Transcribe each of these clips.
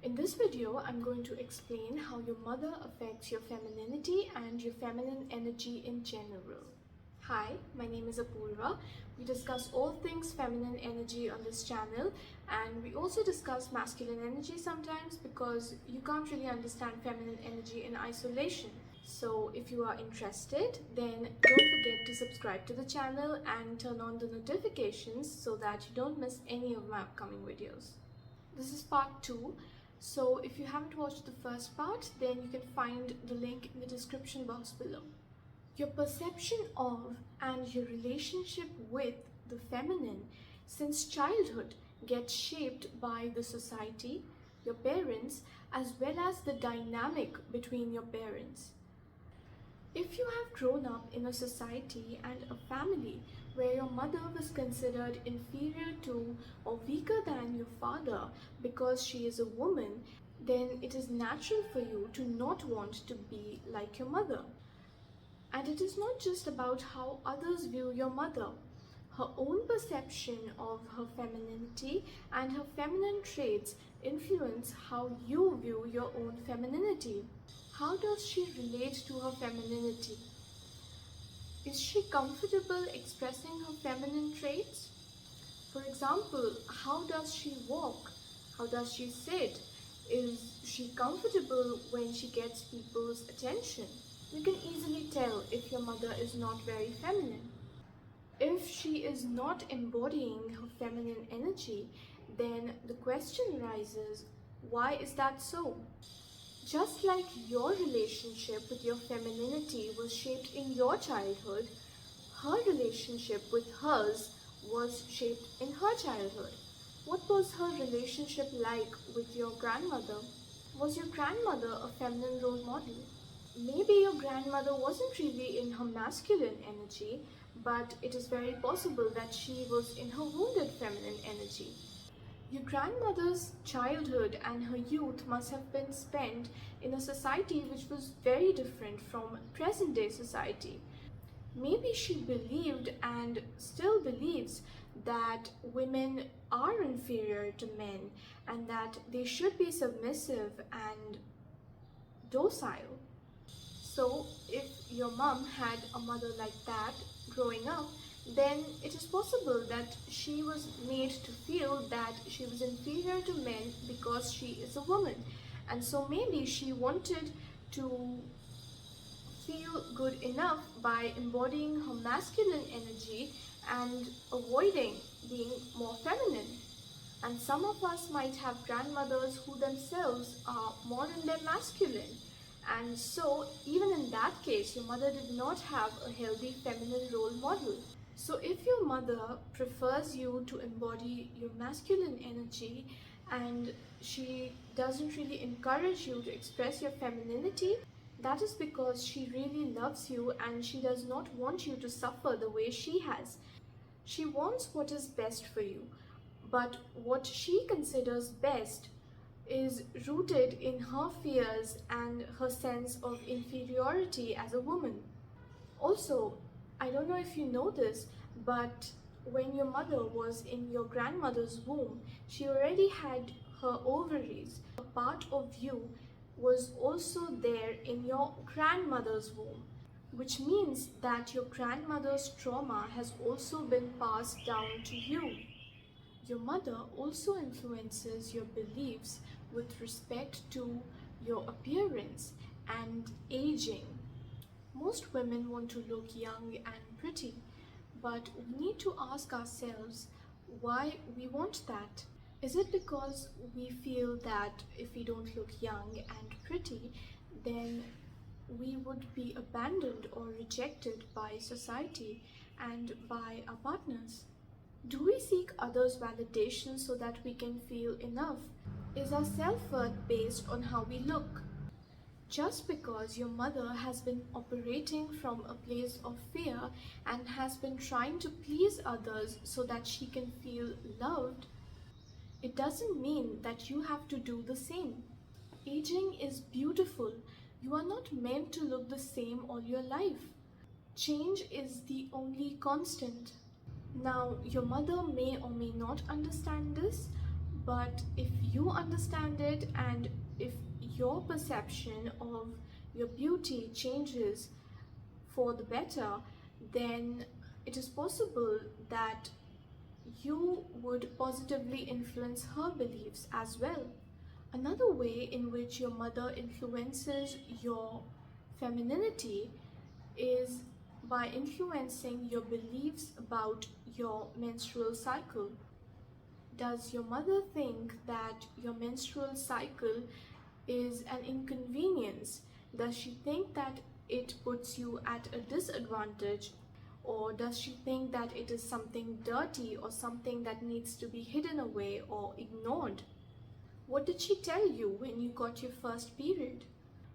In this video, I'm going to explain how your mother affects your femininity and your feminine energy in general. Hi, my name is Apoorva. We discuss all things feminine energy on this channel, and we also discuss masculine energy sometimes because you can't really understand feminine energy in isolation. So if you are interested, then don't forget to subscribe to the channel and turn on the notifications so that you don't miss any of my upcoming videos. This is part 2. So if you haven't watched the first part, then you can find the link in the description box below. Your perception of and your relationship with the feminine since childhood gets shaped by the society, your parents, as well as the dynamic between your parents. If you have grown up in a society and a family where your mother was considered inferior to or weaker than your father because she is a woman, then it is natural for you to not want to be like your mother. And it is not just about how others view your mother. Her own perception of her femininity and her feminine traits influence how you view your own femininity. How does she relate to her femininity? Is she comfortable expressing her feminine traits? For example, how does she walk? How does she sit? Is she comfortable when she gets people's attention? You can easily tell if your mother is not very feminine. If she is not embodying her feminine energy, then the question arises, why is that so? Just like your relationship with your femininity was shaped in your childhood, her relationship with hers was shaped in her childhood. What was her relationship like with your grandmother? Was your grandmother a feminine role model? Maybe your grandmother wasn't really in her masculine energy, but it is very possible that she was in her wounded feminine energy. Your grandmother's childhood and her youth must have been spent in a society which was very different from present-day society. Maybe she believed and still believes that women are inferior to men and that they should be submissive and docile. So if your mom had a mother like that growing up, then it is possible that she was made to feel that she was inferior to men because she is a woman. And so maybe she wanted to feel good enough by embodying her masculine energy and avoiding being more feminine. And some of us might have grandmothers who themselves are more in their masculine. And so even in that case, your mother did not have a healthy feminine role model. So if your mother prefers you to embody your masculine energy and she doesn't really encourage you to express your femininity, that is because she really loves you and she does not want you to suffer the way she has. She wants what is best for you, but what she considers best is rooted in her fears and her sense of inferiority as a woman. Also, I don't know if you know this, but when your mother was in your grandmother's womb, she already had her ovaries. A part of you was also there in your grandmother's womb, which means that your grandmother's trauma has also been passed down to you. Your mother also influences your beliefs with respect to your appearance and aging. Most women want to look young and pretty, but we need to ask ourselves why we want that. Is it because we feel that if we don't look young and pretty, then we would be abandoned or rejected by society and by our partners? Do we seek others' validation so that we can feel enough? Is our self-worth based on how we look? Just because your mother has been operating from a place of fear and has been trying to please others so that she can feel loved, it doesn't mean that you have to do the same. Aging is beautiful. You are not meant to look the same all your life. Change is the only constant. Now, your mother may or may not understand this, But if you understand it, and if your perception of your beauty changes for the better, then it is possible that you would positively influence her beliefs as well. Another way in which your mother influences your femininity is by influencing your beliefs about your menstrual cycle. Does your mother think that your menstrual cycle is an inconvenience? Does she think that it puts you at a disadvantage? Or does she think that it is something dirty or something that needs to be hidden away or ignored? What did she tell you when you got your first period?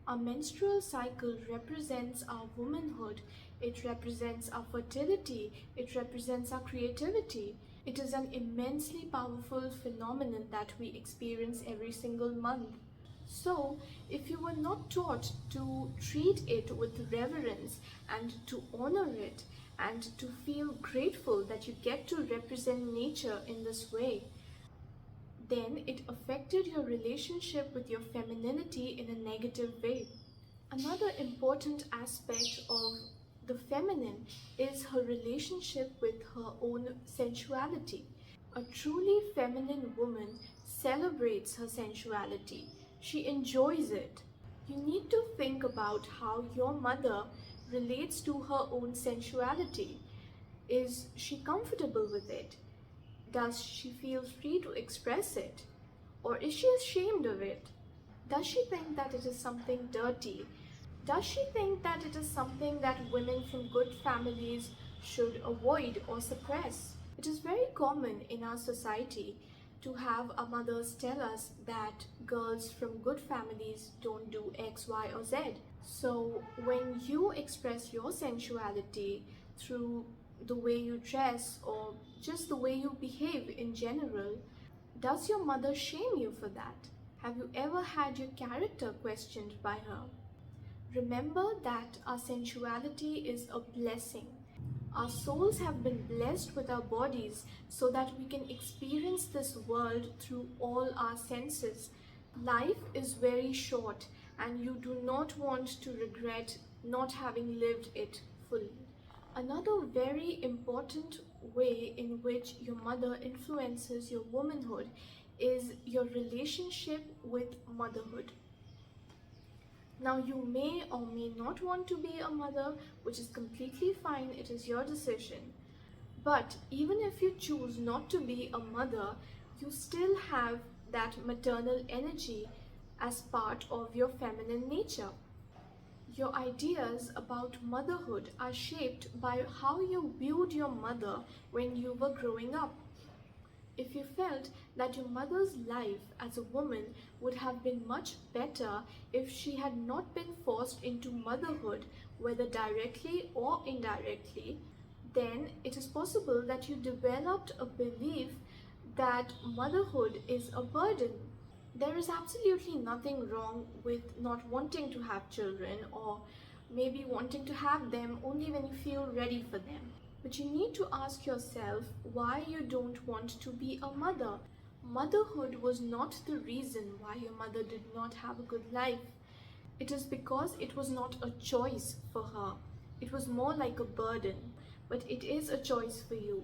Our menstrual cycle represents our womanhood, it represents our fertility, it represents our creativity. It is an immensely powerful phenomenon that we experience every single month. So, if you were not taught to treat it with reverence and to honor it and to feel grateful that you get to represent nature in this way, then it affected your relationship with your femininity in a negative way. Another important aspect of the feminine is her relationship with her own sensuality. A truly feminine woman celebrates her sensuality. She enjoys it. You need to think about how your mother relates to her own sensuality. Is she comfortable with it? Does she feel free to express it? Or is she ashamed of it? Does she think that it is something dirty? Does she think that it is something that women from good families should avoid or suppress? It is very common in our society to have our mothers tell us that girls from good families don't do X, Y, or Z. So when you express your sensuality through the way you dress or just the way you behave in general, does your mother shame you for that? Have you ever had your character questioned by her? Remember that our sensuality is a blessing. Our souls have been blessed with our bodies so that we can experience this world through all our senses. Life is very short and you do not want to regret not having lived it fully. Another very important way in which your mother influences your womanhood is your relationship with motherhood. Now, you may or may not want to be a mother, which is completely fine, it is your decision. But even if you choose not to be a mother, you still have that maternal energy as part of your feminine nature. Your ideas about motherhood are shaped by how you viewed your mother when you were growing up. If you felt that your mother's life as a woman would have been much better if she had not been forced into motherhood, whether directly or indirectly, then it is possible that you developed a belief that motherhood is a burden. There is absolutely nothing wrong with not wanting to have children, or maybe wanting to have them only when you feel ready for them. But you need to ask yourself why you don't want to be a mother. Motherhood was not the reason why your mother did not have a good life. It is because it was not a choice for her. It was more like a burden, but it is a choice for you.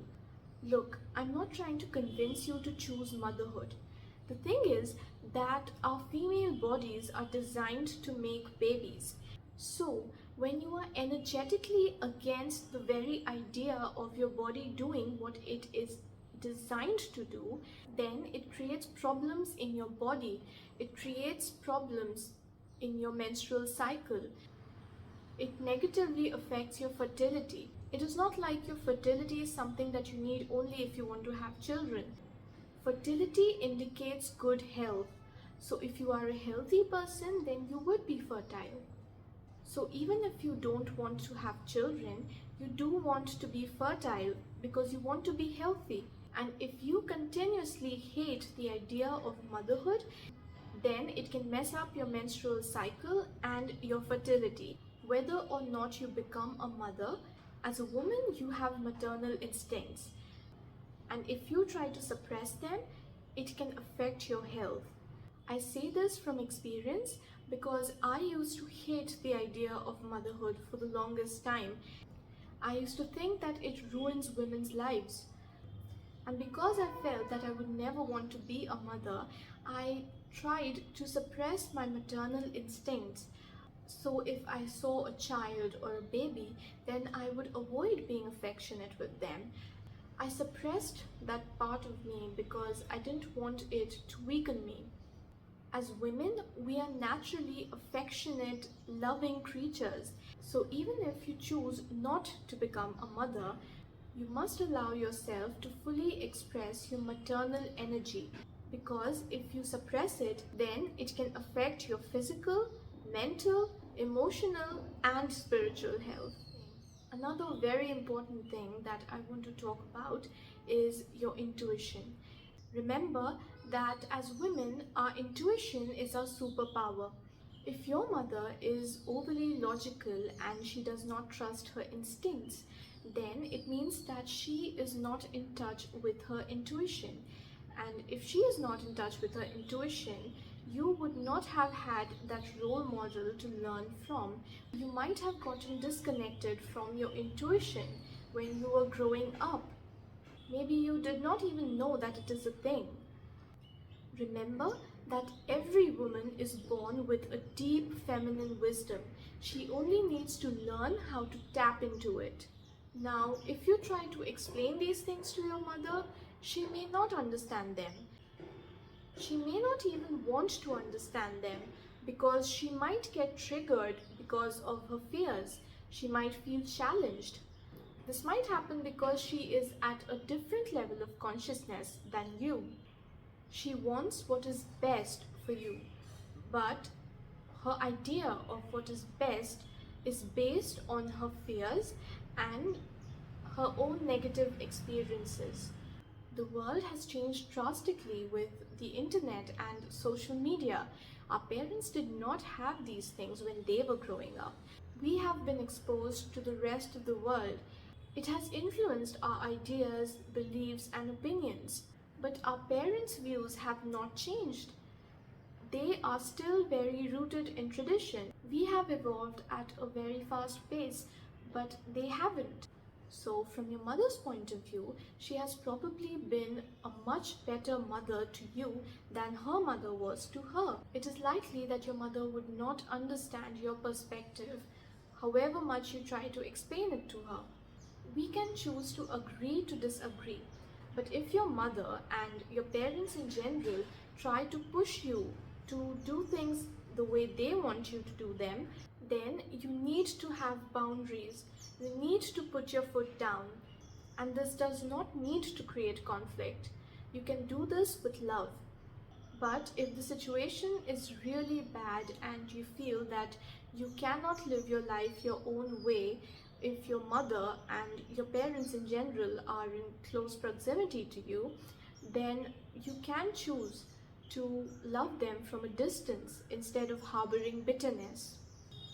Look, I'm not trying to convince you to choose motherhood. The thing is that our female bodies are designed to make babies. So, when you are energetically against the very idea of your body doing what it is designed to do, then it creates problems in your body. It creates problems in your menstrual cycle. It negatively affects your fertility. It is not like your fertility is something that you need only if you want to have children. Fertility indicates good health. So if you are a healthy person, then you would be fertile. So even if you don't want to have children, you do want to be fertile because you want to be healthy. And if you continuously hate the idea of motherhood, then it can mess up your menstrual cycle and your fertility. Whether or not you become a mother, as a woman you have maternal instincts. And if you try to suppress them, it can affect your health. I say this from experience because I used to hate the idea of motherhood for the longest time. I used to think that it ruins women's lives. And because I felt that I would never want to be a mother, I tried to suppress my maternal instincts. So if I saw a child or a baby, then I would avoid being affectionate with them. I suppressed that part of me because I didn't want it to weaken me. As women, we are naturally affectionate, loving creatures. So even if you choose not to become a mother, you must allow yourself to fully express your maternal energy, because if you suppress it, then it can affect your physical, mental, emotional, and spiritual health. Another very important thing that I want to talk about is your intuition. Remember that as women, our intuition is our superpower. If your mother is overly logical and she does not trust her instincts, then it means that she is not in touch with her intuition. And if she is not in touch with her intuition, you would not have had that role model to learn from. You might have gotten disconnected from your intuition when you were growing up. Maybe you did not even know that it is a thing. Remember that every woman is born with a deep feminine wisdom. She only needs to learn how to tap into it. Now, if you try to explain these things to your mother, she may not understand them. She may not even want to understand them because she might get triggered because of her fears. She might feel challenged. This might happen because she is at a different level of consciousness than you. She wants what is best for you, but her idea of what is best is based on her fears and her own negative experiences. The world has changed drastically with the internet and social media. Our parents did not have these things when they were growing up. We have been exposed to the rest of the world. It has influenced our ideas, beliefs, and opinions. But our parents' views have not changed. They are still very rooted in tradition. We have evolved at a very fast pace, but they haven't. So, from your mother's point of view, she has probably been a much better mother to you than her mother was to her. It is likely that your mother would not understand your perspective, however much you try to explain it to her. We can choose to agree to disagree. But if your mother and your parents in general try to push you to do things the way they want you to do them, then you need to have boundaries. You need to put your foot down. And this does not need to create conflict. You can do this with love. But if the situation is really bad and you feel that you cannot live your life your own way, if your mother and your parents in general are in close proximity to you, then you can choose to love them from a distance instead of harboring bitterness.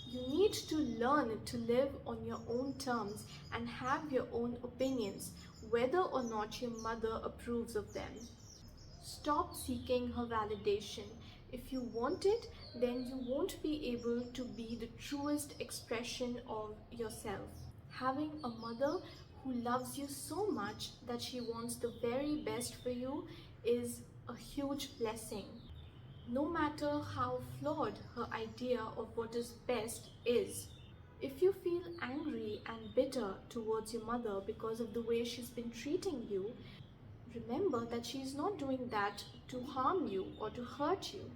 You need to learn to live on your own terms and have your own opinions, whether or not your mother approves of them. Stop seeking her validation. If you want it, then you won't be able to be the truest expression of yourself. Having a mother who loves you so much that she wants the very best for you is a huge blessing. No matter how flawed her idea of what is best is. If you feel angry and bitter towards your mother because of the way she's been treating you, remember that she is not doing that to harm you or to hurt you.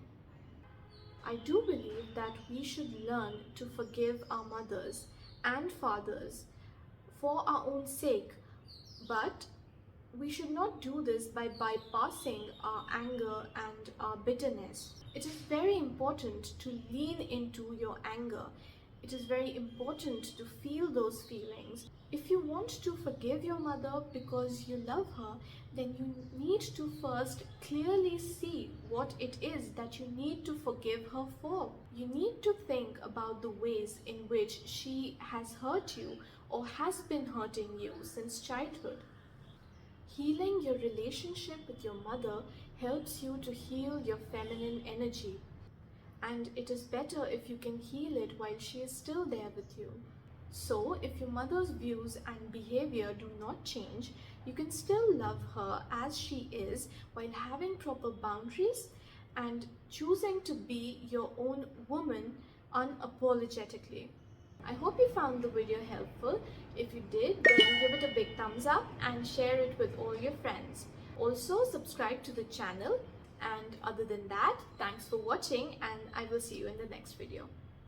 I do believe that we should learn to forgive our mothers and fathers for our own sake, but we should not do this by bypassing our anger and our bitterness. It is very important to lean into your anger. It is very important to feel those feelings. If you want to forgive your mother because you love her, then you need to first clearly see what it is that you need to forgive her for. You need to think about the ways in which she has hurt you or has been hurting you since childhood. Healing your relationship with your mother helps you to heal your feminine energy. And it is better if you can heal it while she is still there with you. So, if your mother's views and behavior do not change, you can still love her as she is while having proper boundaries and choosing to be your own woman unapologetically. I hope you found the video helpful. If you did, then give it a big thumbs up and share it with all your friends. Also, subscribe to the channel. And other than that, thanks for watching, and I will see you in the next video.